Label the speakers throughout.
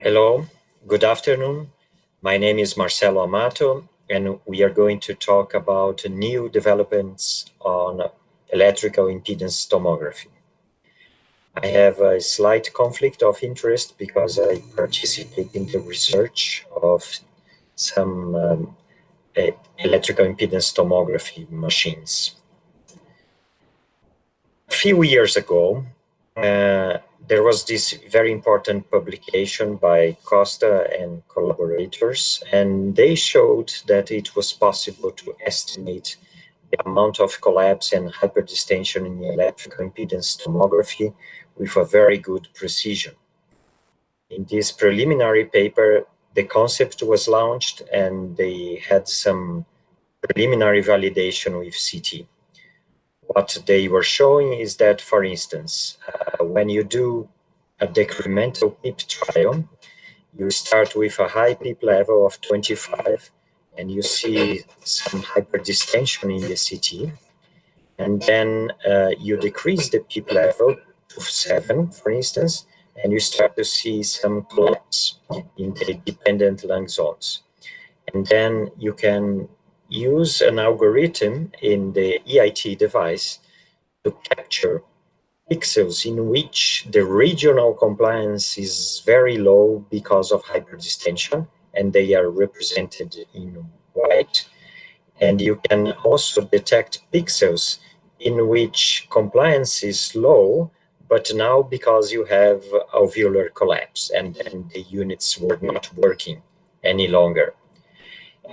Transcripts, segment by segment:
Speaker 1: Hello, good afternoon. My name is Marcelo Amato, and we are going to talk about new developments on electrical impedance tomography. I have a slight conflict of interest because I participate in the research of some electrical impedance tomography machines. A few years ago, there was this very important publication by Costa and collaborators, and they showed that it was possible to estimate the amount of collapse and hyperdistension in electrical impedance tomography with a very good precision. In this preliminary paper, the concept was launched and they had some preliminary validation with CT. What they were showing is that, for instance, when you do a decremental PEEP trial, you start with a high PEEP level of 25, and you see some hyperdistension in the CT, and then you decrease the PEEP level to 7, for instance, and you start to see some collapse in the dependent lung zones. And then you can use an algorithm in the EIT device to capture pixels in which the regional compliance is very low because of hyperdistension, and they are represented in white. And you can also detect pixels in which compliance is low, but now because you have alveolar collapse and then the units were not working any longer.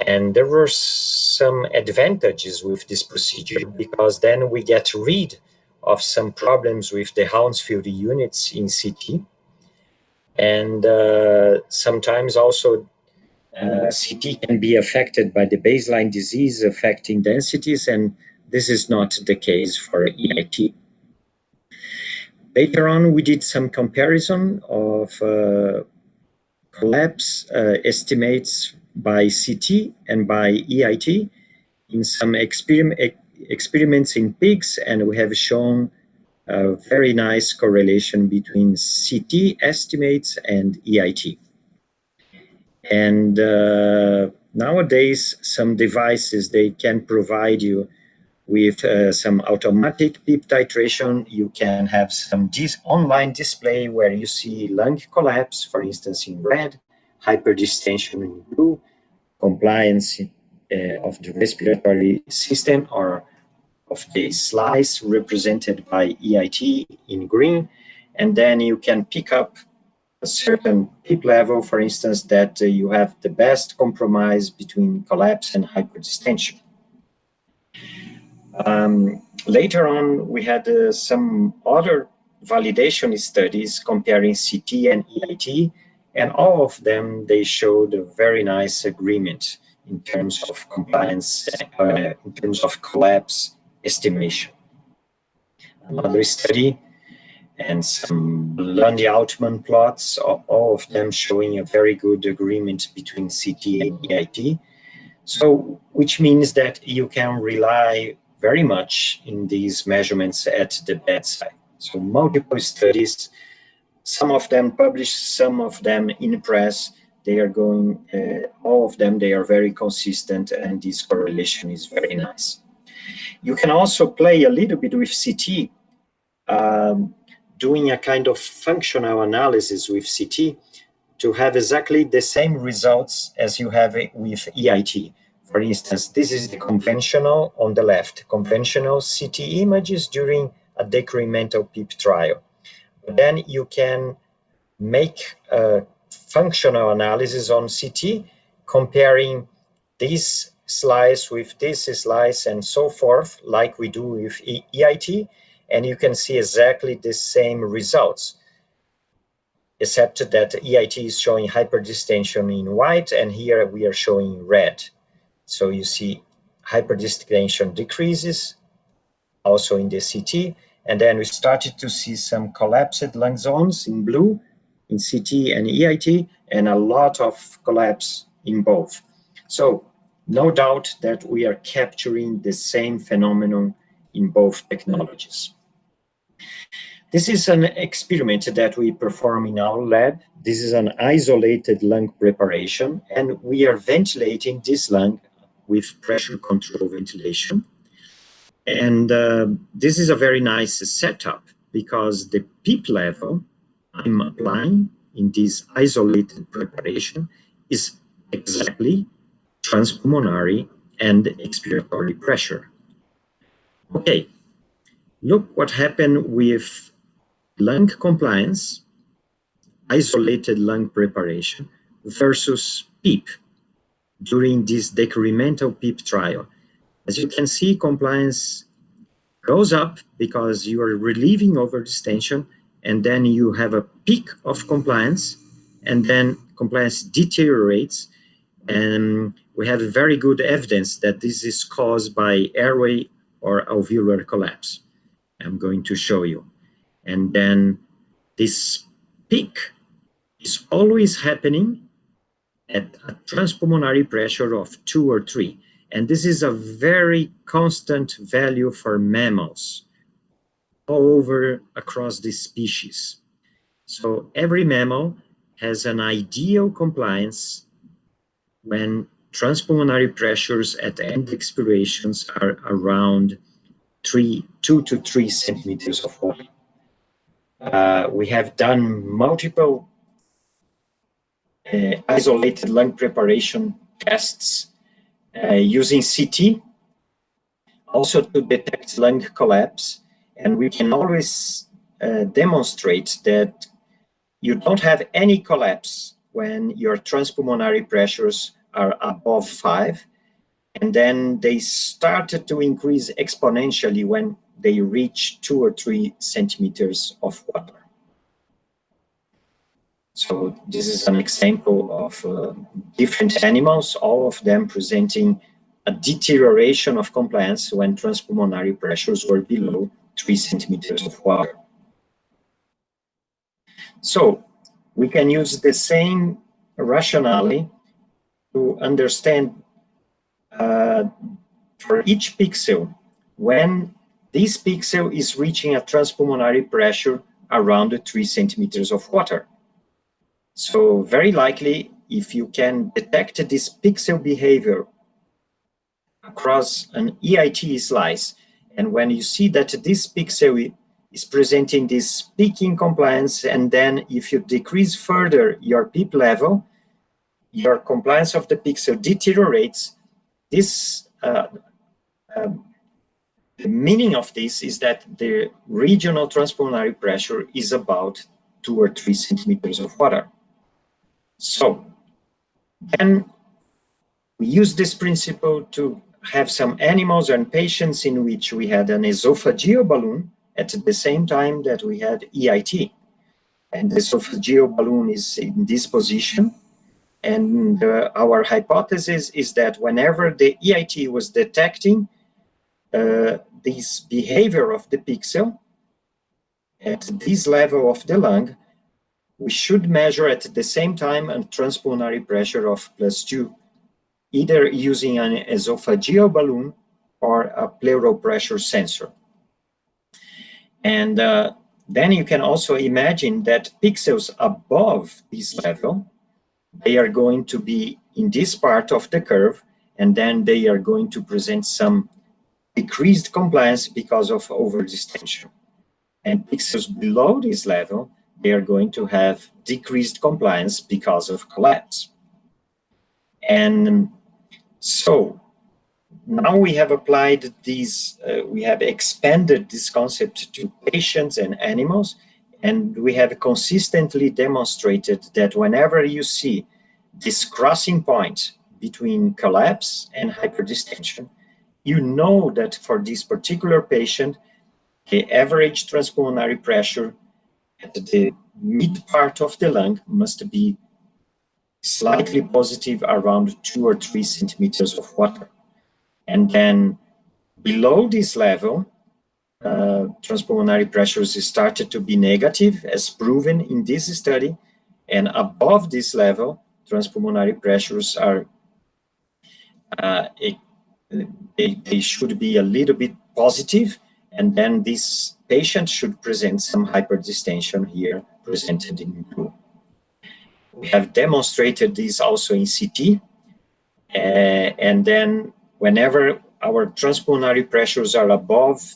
Speaker 1: And there were some advantages with this procedure because then we get rid of some problems with the Hounsfield units in CT. And sometimes also CT can be affected by the baseline disease affecting densities, and this is not the case for EIT. Later on, we did some comparison of collapse estimates by CT and by EIT in some experiments in pigs, and we have shown a very nice correlation between CT estimates and EIT. And nowadays, some devices, they can provide you with some automatic PEEP titration. You can have some online display where you see lung collapse, for instance, in red, hyperdistension in blue, compliance of the respiratory system or of the slice represented by EIT in green. And then you can pick up a certain PEEP level, for instance, that you have the best compromise between collapse and hyperdistension. Later on, we had some other validation studies comparing CT and EIT, and all of them, they showed a very nice agreement in terms of compliance, in terms of collapse estimation. Another study and some Lundy-Altman plots, all of them showing a very good agreement between CT and EIT. So, which means that you can rely very much in these measurements at the bedside. So multiple studies, some of them published, some of them in press, they are going, all of them, they are very consistent, and this correlation is very nice. You can also play a little bit with CT, doing a kind of functional analysis with CT to have exactly the same results as you have with EIT. For instance, this is the conventional on the left, conventional CT images during a decremental PEEP trial. But then you can make a functional analysis on CT, comparing this slice with this slice and so forth, like we do with EIT, and you can see exactly the same results, except that EIT is showing hyperdistension in white, and here we are showing red. So you see hyperdistension decreases also in the CT, and then we started to see some collapsed lung zones in blue in CT and EIT, and a lot of collapse in both. So no doubt that we are capturing the same phenomenon in both technologies. This is an experiment that we perform in our lab. This is an isolated lung preparation, and we are ventilating this lung with pressure control ventilation. And this is a very nice setup because the PEEP level I'm applying in this isolated preparation is exactly transpulmonary and expiratory pressure. Okay, look what happened with lung compliance, isolated lung preparation versus PEEP during this decremental PEEP trial. As you can see, compliance goes up because you are relieving overdistension, and then you have a peak of compliance, and then compliance deteriorates. And we have very good evidence that this is caused by airway or alveolar collapse. I'm going to show you. And then this peak is always happening at a transpulmonary pressure of 2 or 3. And this is a very constant value for mammals all over across the species. So every mammal has an ideal compliance when transpulmonary pressures at end expirations are around 2 to 3 centimeters of water. We have done multiple isolated lung preparation tests using CT, also to detect lung collapse, and we can always demonstrate that you don't have any collapse when your transpulmonary pressures are above 5, and then they started to increase exponentially when they reach 2 or 3 centimeters of water. So this is an example of different animals, all of them presenting a deterioration of compliance when transpulmonary pressures were below 3 centimeters of water. So we can use the same rationale to understand for each pixel when this pixel is reaching a transpulmonary pressure around 3 centimeters of water. So very likely, if you can detect this pixel behavior across an EIT slice, and when you see that this pixel is presenting this peaking compliance, and then if you decrease further your PEEP level, your compliance of the pixel deteriorates. This the meaning of this is that the regional transpulmonary pressure is about 2 or 3 centimeters of water. So then we use this principle to have some animals and patients in which we had an esophageal balloon at the same time that we had EIT. And the esophageal balloon is in this position. And our hypothesis is that whenever the EIT was detecting this behavior of the pixel at this level of the lung, we should measure at the same time a transpulmonary pressure of +2, either using an esophageal balloon or a pleural pressure sensor. And then you can also imagine that pixels above this level, they are going to be in this part of the curve, and then they are going to present some decreased compliance because of overdistension. And pixels below this level, they are going to have decreased compliance because of collapse. And so now we have applied these, we have expanded this concept to patients and animals, and we have consistently demonstrated that whenever you see this crossing point between collapse and hyperdistension, you know that for this particular patient, the average transpulmonary pressure at the mid part of the lung must be slightly positive, around 2 or 3 centimeters of water. And then below this level, transpulmonary pressures started to be negative, as proven in this study. And above this level, transpulmonary pressures are, they should be a little bit positive. and then this patient should present some hyperdistension here, presented in blue. We have demonstrated this also in CT, and then whenever our transpulmonary pressures are above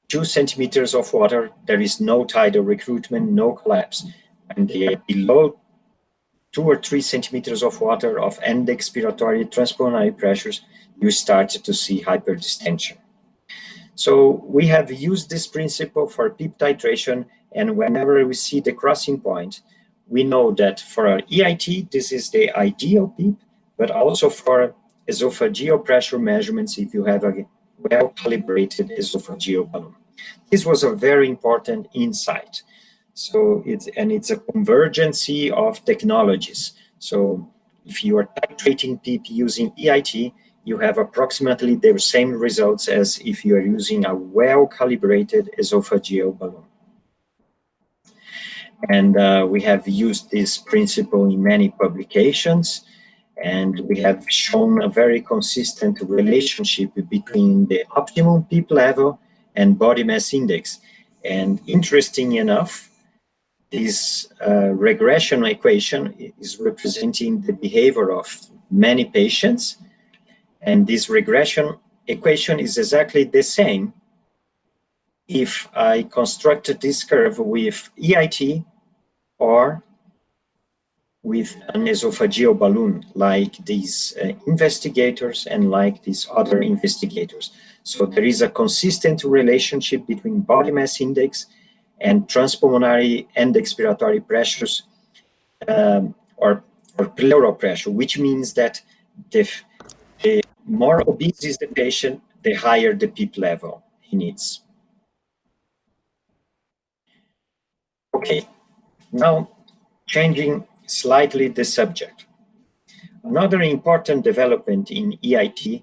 Speaker 1: 2 centimeters of water, there is no tidal recruitment, no collapse. And they are below 2 or 3 centimeters of water of end expiratory transpulmonary pressures, you start to see hyperdistension. So we have used this principle for PEEP titration, and whenever we see the crossing point, we know that for our EIT, this is the ideal PEEP, but also for esophageal pressure measurements if you have a well-calibrated esophageal balloon. This was a very important insight. So it's a convergence of technologies. So if you are titrating PEEP using EIT, you have approximately the same results as if you are using a well-calibrated esophageal balloon. And we have used this principle in many publications, and we have shown a very consistent relationship between the optimum PEEP level and body mass index. And interesting enough, this regression equation is representing the behavior of many patients. And this regression equation is exactly the same if I constructed this curve with EIT or with an esophageal balloon, like these investigators and like these other investigators. So there is a consistent relationship between body mass index and transpulmonary end expiratory pressures, or pleural pressure, which means that the more obese is the patient, the higher the PEEP level he needs. Okay, now changing slightly the subject. Another important development in EIT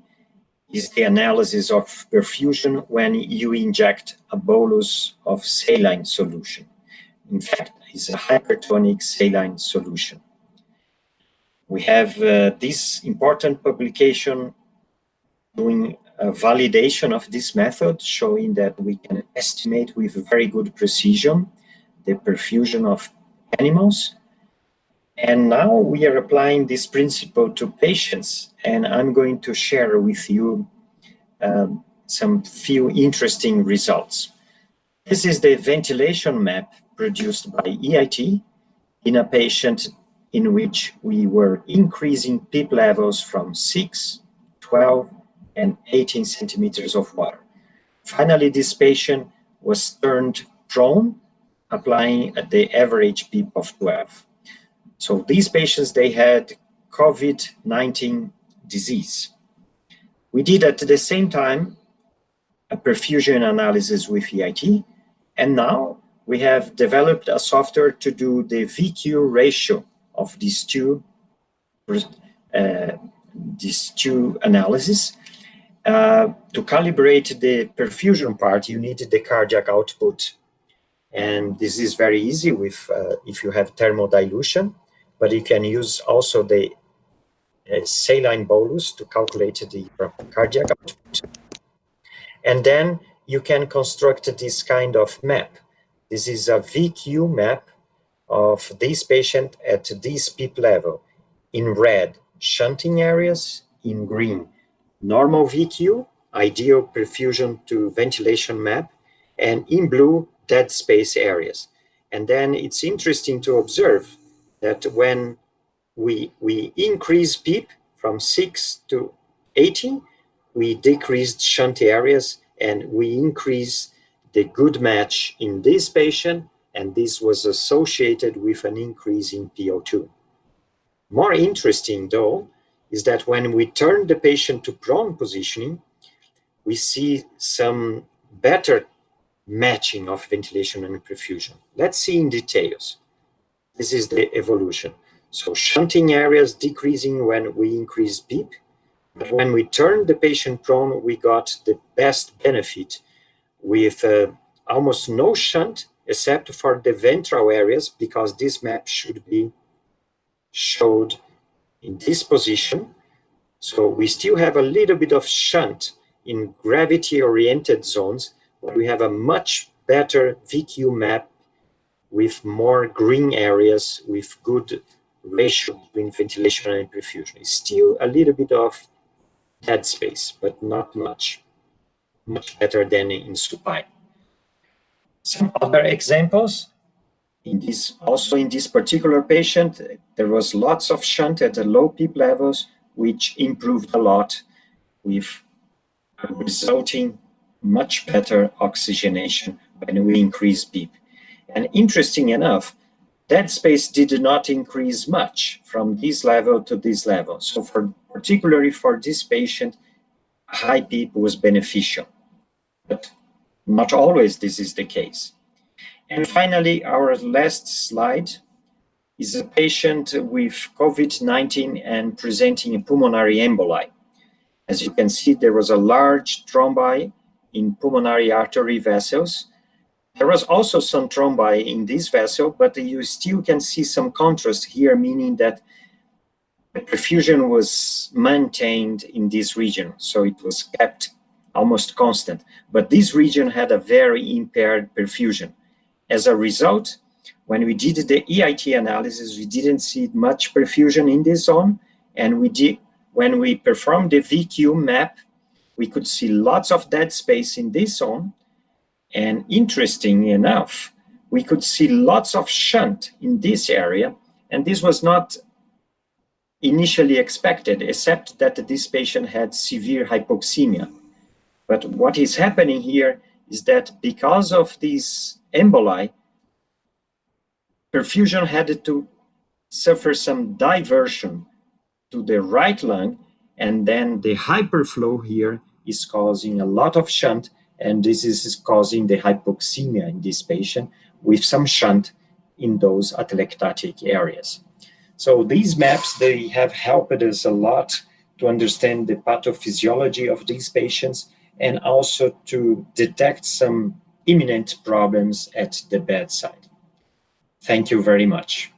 Speaker 1: is the analysis of perfusion when you inject a bolus of saline solution. In fact, it's a hypertonic saline solution. We have this important publication doing a validation of this method, showing that we can estimate with very good precision the perfusion of animals. And now we are applying this principle to patients, and I'm going to share with you some few interesting results. This is the ventilation map produced by EIT in a patient in which we were increasing PEEP levels from 6, 12, and 18 centimeters of water. Finally, this patient was turned prone, applying at the average PEEP of 12. So these patients, they had COVID-19 disease. We did at the same time a perfusion analysis with EIT, and now we have developed a software to do the VQ ratio of these two analyses. To calibrate the perfusion part, you need the cardiac output, and this is very easy with if you have thermal dilution, but you can use also the saline bolus to calculate the cardiac output. And then you can construct this kind of map. This is a VQ map of this patient at this PEEP level. In red, shunting areas; in green, normal VQ, ideal perfusion to ventilation map; and in blue, dead space areas. And then it's interesting to observe that when we increase PEEP from 6 to 18, we decreased shunt areas, and we increase the good match in this patient, and this was associated with an increase in PO2. More interesting, though, is that when we turn the patient to prone positioning, we see some better matching of ventilation and perfusion. Let's see in details. This is the evolution. So shunting areas decreasing when we increase PEEP. But when we turn the patient prone, we got the best benefit with almost no shunt, except for the ventral areas, because this map should be showed in this position. So we still have a little bit of shunt in gravity-oriented zones, we have a much better VQ map with more green areas, with good ratio between ventilation and perfusion. It's still a little bit of dead space, but not much. Much better than in supine. Some other examples. Also in this particular patient, there was lots of shunt at the low PEEP levels, which improved a lot with resulting much better oxygenation when we increase PEEP. And interesting enough, dead space did not increase much from this level to this level. So particularly for this patient, high PEEP was beneficial, but not always this is the case. And finally, our last slide is a patient with COVID-19 and presenting a pulmonary emboli. As you can see, there was a large thrombi in pulmonary artery vessels. There was also some thrombi in this vessel, but you still can see some contrast here, meaning that the perfusion was maintained in this region, so it was kept almost constant. But this region had a very impaired perfusion. As a result, when we did the EIT analysis, we didn't see much perfusion in this zone, and when we performed the VQ map, we could see lots of dead space in this zone, and interesting enough, we could see lots of shunt in this area, and this was not initially expected, except that this patient had severe hypoxemia. But what is happening here is that because of this emboli, perfusion had to suffer some diversion to the right lung, and then the hyperflow here is causing a lot of shunt, and this is causing the hypoxemia in this patient with some shunt in those atelectatic areas. So these maps, they have helped us a lot to understand the pathophysiology of these patients and also to detect some imminent problems at the bedside. Thank you very much.